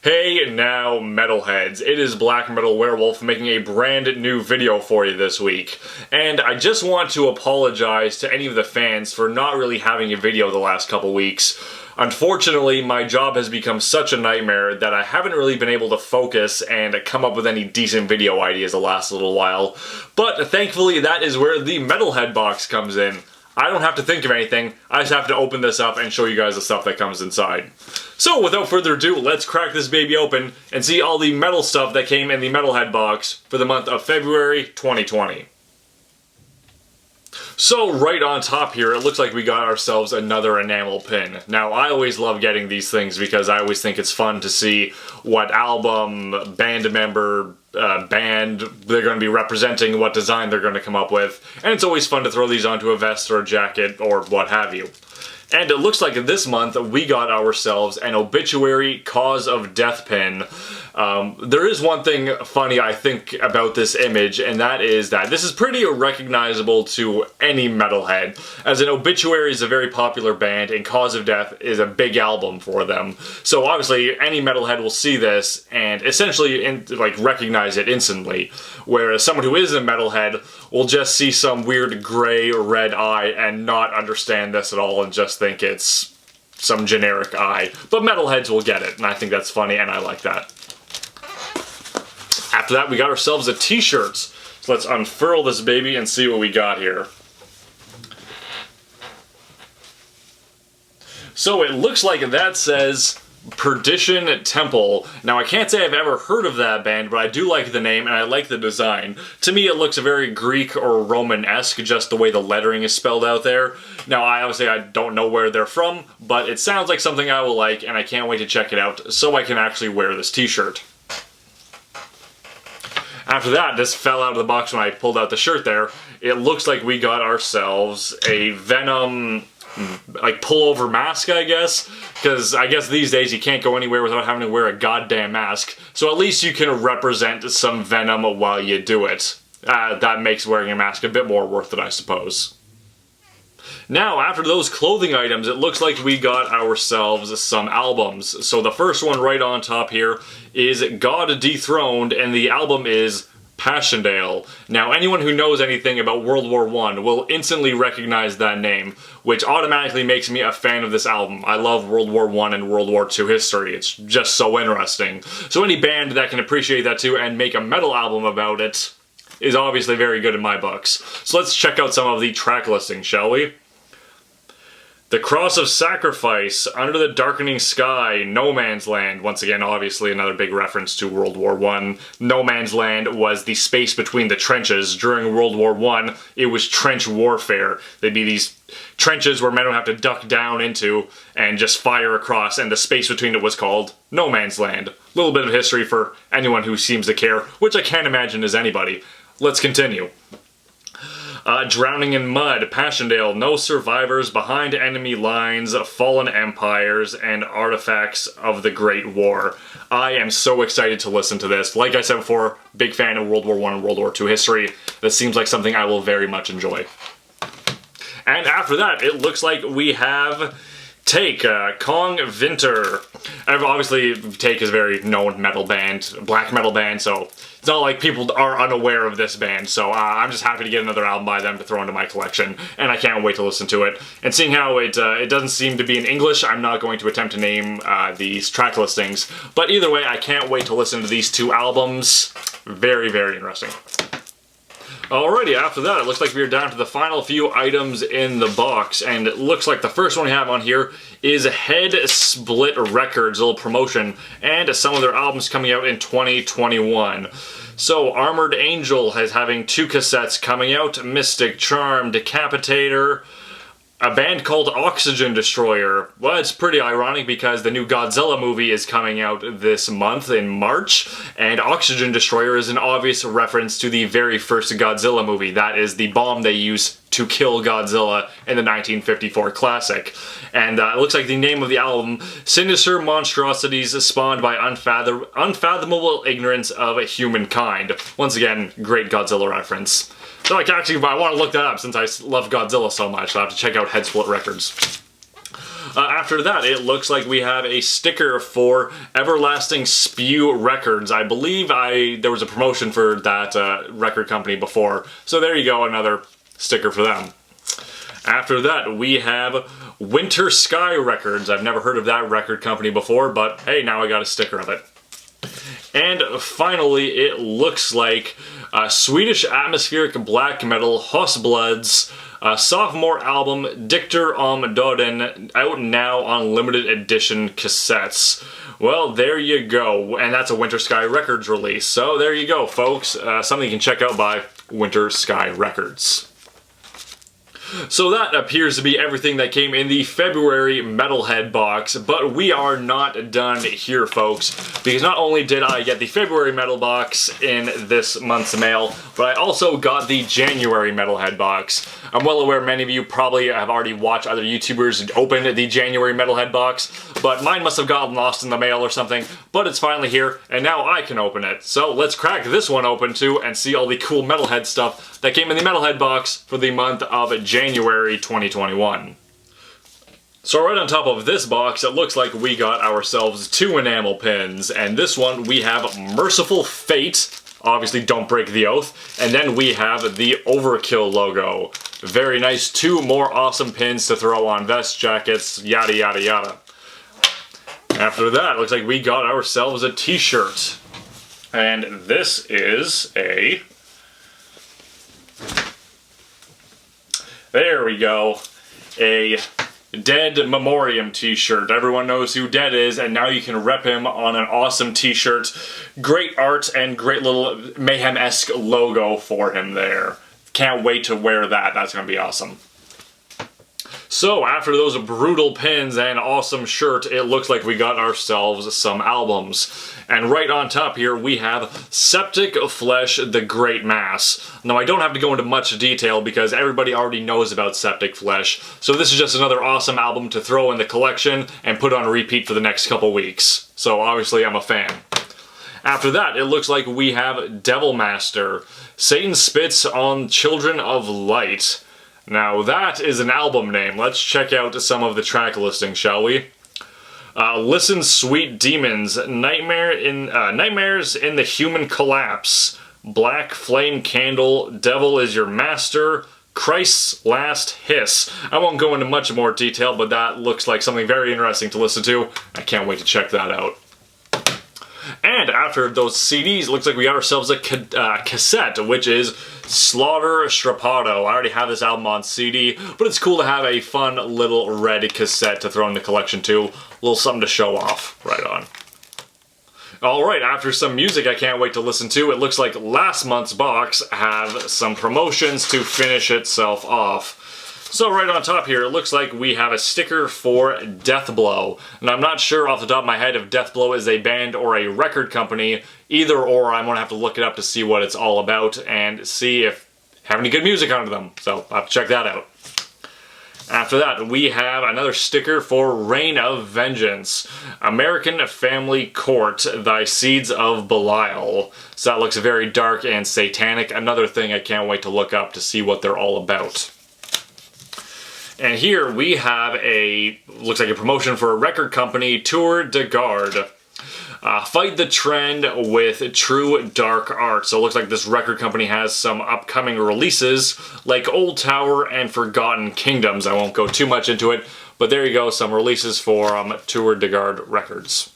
Hey now, Metalheads, it is Blackmetalwerewolf making a brand new video for you this week. And I just want to apologize to any of the fans for not really having a video the last couple weeks. Unfortunately, my job has become such a nightmare that I haven't really been able to focus and come up with any decent video ideas the last little while. But thankfully, that is where the Metalhead Box comes in. I don't have to think of anything, I just have to open this up and show you guys the stuff that comes inside. So without further ado, let's crack this baby open and see all the metal stuff that came in the Metalhead box for the month of February 2020. So right on top here, it looks like we got ourselves another enamel pin. Now I always love getting these things because I always think it's fun to see what album, band member, band they're going to be representing, what design they're going to come up with, and it's always fun to throw these onto a vest or a jacket or what have you. And it looks like this month we got ourselves an obituary cause of death pin. There is one thing funny I think about this image, and that is that this is pretty recognizable to any metalhead, as an obituary is a very popular band and cause of death is a big album for them. So obviously any metalhead will see this and essentially recognize it instantly, whereas someone who isn't a metalhead will just see some weird gray or red eye and not understand this at all and just think it's some generic eye. But metalheads will get it, and I think that's funny and I like that. After that, we got ourselves a t-shirt. So let's unfurl this baby and see what we got here. So it looks like that says Perdition Temple. Now I can't say I've ever heard of that band, but I do like the name and I like the design. To me it looks very Greek or Roman-esque, just the way the lettering is spelled out there. Now I don't know where they're from, but it sounds like something I will like and I can't wait to check it out so I can actually wear this t-shirt. After that, this fell out of the box when I pulled out the shirt there. It looks like we got ourselves a Venom pullover mask, I guess, because I guess these days you can't go anywhere without having to wear a goddamn mask, so at least you can represent some Venom while you do it. That makes wearing a mask a bit more worth it, I suppose. Now, after those clothing items, it looks like we got ourselves some albums. So the first one right on top here is God Dethroned, and the album is Passchendaele. Now, anyone who knows anything about World War I will instantly recognize that name, which automatically makes me a fan of this album. I love World War I and World War II history. It's just so interesting. So any band that can appreciate that too and make a metal album about it is obviously very good in my books. So let's check out some of the track listings, shall we? The Cross of Sacrifice, Under the Darkening Sky, No Man's Land. Once again, obviously another big reference to World War I. No Man's Land was the space between the trenches. During World War I, it was trench warfare. There'd be these trenches where men would have to duck down into and just fire across, and the space between it was called No Man's Land. A little bit of history for anyone who seems to care, which I can't imagine is anybody. Let's continue. Drowning in Mud, Passchendaele, No Survivors, Behind Enemy Lines, Fallen Empires, and Artifacts of the Great War. I am so excited to listen to this. Like I said before, big fan of World War I and World War II history. This seems like something I will very much enjoy. And after that, it looks like we have Take, Kong Vinter. Obviously, Take is a very known metal band, black metal band, so it's not like people are unaware of this band, so I'm just happy to get another album by them to throw into my collection, and I can't wait to listen to it. And seeing how it doesn't seem to be in English, I'm not going to attempt to name these track listings, but either way, I can't wait to listen to these two albums. Very, very interesting. Alrighty, after that, it looks like we're down to the final few items in the box, and it looks like the first one we have on here is Head Split Records, a little promotion, and some of their albums coming out in 2021. So, Armored Angel is having 2 cassettes coming out, Mystic Charm, Decapitator, a band called Oxygen Destroyer. Well, it's pretty ironic because the new Godzilla movie is coming out this month in March, and Oxygen Destroyer is an obvious reference to the very first Godzilla movie. That is the bomb they use to kill Godzilla in the 1954 classic. And it looks like the name of the album, Sinister Monstrosities Spawned by Unfathomable Ignorance of Humankind. Once again, great Godzilla reference. So I want to look that up since I love Godzilla so much, so I have to check out Head Split Records. After that, it looks like we have a sticker for Everlasting Spew Records. I believe there was a promotion for that record company before. So there you go, another sticker for them. After that, we have Winter Sky Records. I've never heard of that record company before, but hey, now I got a sticker of it. And finally, it looks like Swedish atmospheric black metal Hosbloods sophomore album Dikter om Döden, out now on limited edition cassettes. Well, there you go, and that's a Winter Sky Records release. So there you go, folks. Something you can check out by Winter Sky Records. So that appears to be everything that came in the February Metalhead box, but we are not done here, folks, because not only did I get the February Metal box in this month's mail, but I also got the January Metalhead box. I'm well aware many of you probably have already watched other YouTubers open the January Metalhead box, but mine must have gotten lost in the mail or something, but it's finally here, and now I can open it. So let's crack this one open too and see all the cool Metalhead stuff that came in the Metalhead box for the month of January 2021. So right on top of this box, it looks like we got ourselves 2 enamel pins, and this one we have Merciful Fate, obviously Don't Break the Oath, and then we have the Overkill logo. Very nice, 2 more awesome pins to throw on vests, jackets, yada yada yada. After that, it looks like we got ourselves a t-shirt, and this is a... There we go. A Dead Memoriam t-shirt. Everyone knows who Dead is, and now you can rep him on an awesome t-shirt. Great art and great little Mayhem-esque logo for him there. Can't wait to wear that. That's going to be awesome. So, after those brutal pins and awesome shirt, it looks like we got ourselves some albums. And right on top here, we have Septic Flesh, The Great Mass. Now, I don't have to go into much detail because everybody already knows about Septic Flesh, so this is just another awesome album to throw in the collection and put on repeat for the next couple weeks. So, obviously, I'm a fan. After that, it looks like we have Devil Master, Satan Spits on Children of Light. Now, that is an album name. Let's check out some of the track listings, shall we? Listen, Sweet Demons, Nightmares in the Human Collapse, Black Flame Candle, Devil is Your Master, Christ's Last Hiss. I won't go into much more detail, but that looks like something very interesting to listen to. I can't wait to check that out. And after those CDs, it looks like we got ourselves a cassette, which is Slaughter Strapato. I already have this album on CD, but it's cool to have a fun little red cassette to throw in the collection too. A little something to show off. Right on. Alright, after some music I can't wait to listen to, it looks like last month's box have some promotions to finish itself off. So right on top here, it looks like we have a sticker for Deathblow. And I'm not sure off the top of my head if Deathblow is a band or a record company. Either or, I'm going to have to look it up to see what it's all about and see if have any good music under them. So I'll have to check that out. After that, we have another sticker for Reign of Vengeance. American Family Court, Thy Seeds of Belial. So that looks very dark and satanic. Another thing I can't wait to look up to see what they're all about. And here we have looks like a promotion for a record company, Tour de Garde. Fight the trend with true dark art. So it looks like this record company has some upcoming releases, like Old Tower and Forgotten Kingdoms. I won't go too much into it, but there you go, some releases for Tour de Garde Records.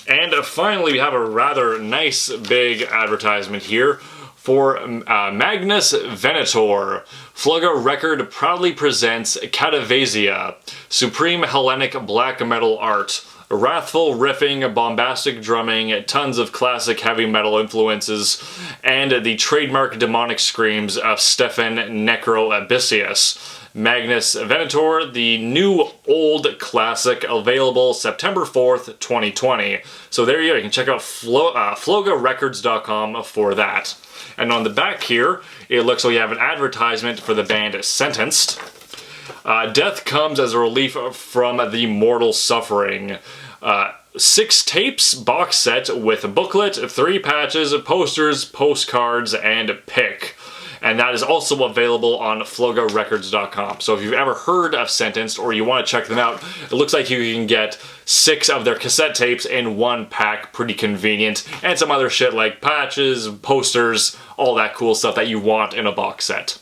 And finally, we have a rather nice big advertisement here for Magnus Venator. Flugga Record proudly presents Catavasia, supreme Hellenic black metal art. Wrathful riffing, bombastic drumming, tons of classic heavy metal influences, and the trademark demonic screams of Stefan Necro Abyssius. Magnus Venator, the new old classic, available September 4th, 2020. So there you go, you can check out floggarecords.com for that. And on the back here, it looks like we have an advertisement for the band Sentenced. Death comes as a relief from the mortal suffering. 6 tapes box set with a booklet, 3 patches, posters, postcards, and pick. and that is also available on flogorecords.com. So if you've ever heard of Sentenced or you want to check them out, it looks like you can get 6 of their cassette tapes in one pack, pretty convenient, and some other shit like patches, posters, all that cool stuff that you want in a box set.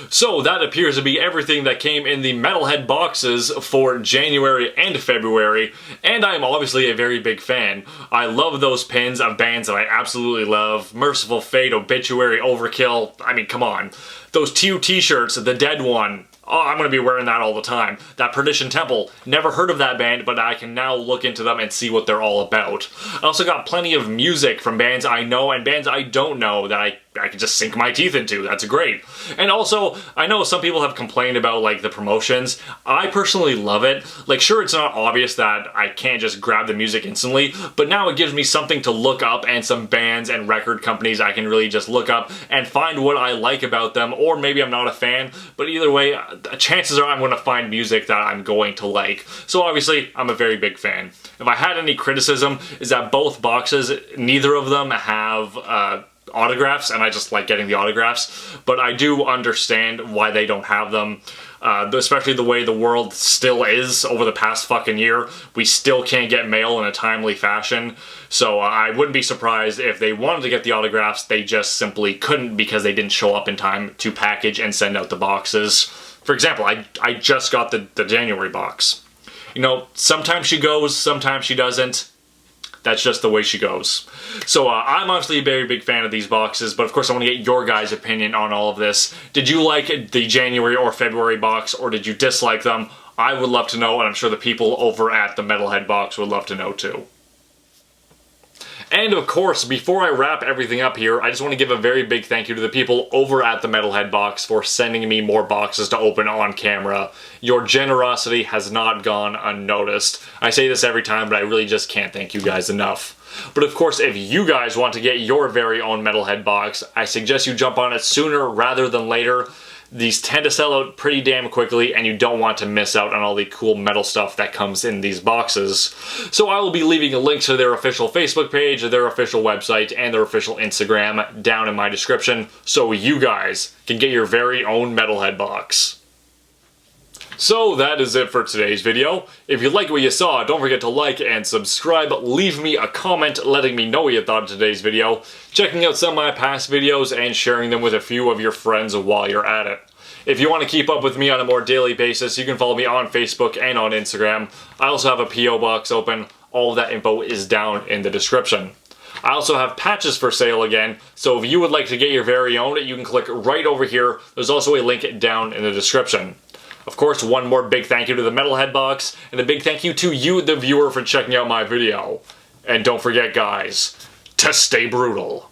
So that appears to be everything that came in the Metalhead boxes for January and February, and I'm obviously a very big fan. I love those pins of bands that I absolutely love. Merciful Fate, Obituary, Overkill, I mean, come on. Those two t-shirts, the Dead one, oh, I'm going to be wearing that all the time. That Perdition Temple, never heard of that band, but I can now look into them and see what they're all about. I also got plenty of music from bands I know and bands I don't know that I can just sink my teeth into. That's great. And also, I know some people have complained about, like, the promotions. I personally love it. Like, sure, it's not obvious that I can't just grab the music instantly, but now it gives me something to look up and some bands and record companies I can really just look up and find what I like about them, or maybe I'm not a fan, but either way, chances are I'm going to find music that I'm going to like. So obviously, I'm a very big fan. If I had any criticism, is that both boxes, neither of them have autographs, and I just like getting the autographs, but I do understand why they don't have them, especially the way the world still is over the past fucking year. We still can't get mail in a timely fashion, so I wouldn't be surprised if they wanted to get the autographs, they just simply couldn't because they didn't show up in time to package and send out the boxes. For example, I just got the January box. You know, sometimes she goes, sometimes she doesn't. That's just the way she goes. So I'm honestly a very big fan of these boxes, but of course I want to get your guys' opinion on all of this. Did you like the January or February box, or did you dislike them? I would love to know, and I'm sure the people over at the Metalhead Box would love to know too. And of course, before I wrap everything up here, I just want to give a very big thank you to the people over at the Metalhead Box for sending me more boxes to open on camera. Your generosity has not gone unnoticed. I say this every time, but I really just can't thank you guys enough. But of course, if you guys want to get your very own Metalhead Box, I suggest you jump on it sooner rather than later. These tend to sell out pretty damn quickly, and you don't want to miss out on all the cool metal stuff that comes in these boxes. So I will be leaving a link to their official Facebook page, their official website, and their official Instagram down in my description, so you guys can get your very own Metalhead Box. So that is it for today's video. If you like what you saw, don't forget to like and subscribe. Leave me a comment letting me know what you thought of today's video, checking out some of my past videos, and sharing them with a few of your friends while you're at it. If you want to keep up with me on a more daily basis, you can follow me on Facebook and on Instagram. I also have a P.O. box open. All of that info is down in the description. I also have patches for sale again, so if you would like to get your very own, you can click right over here. There's also a link down in the description. Of course, one more big thank you to the Metalhead Box, and a big thank you to you, the viewer, for checking out my video. And don't forget, guys, to stay brutal.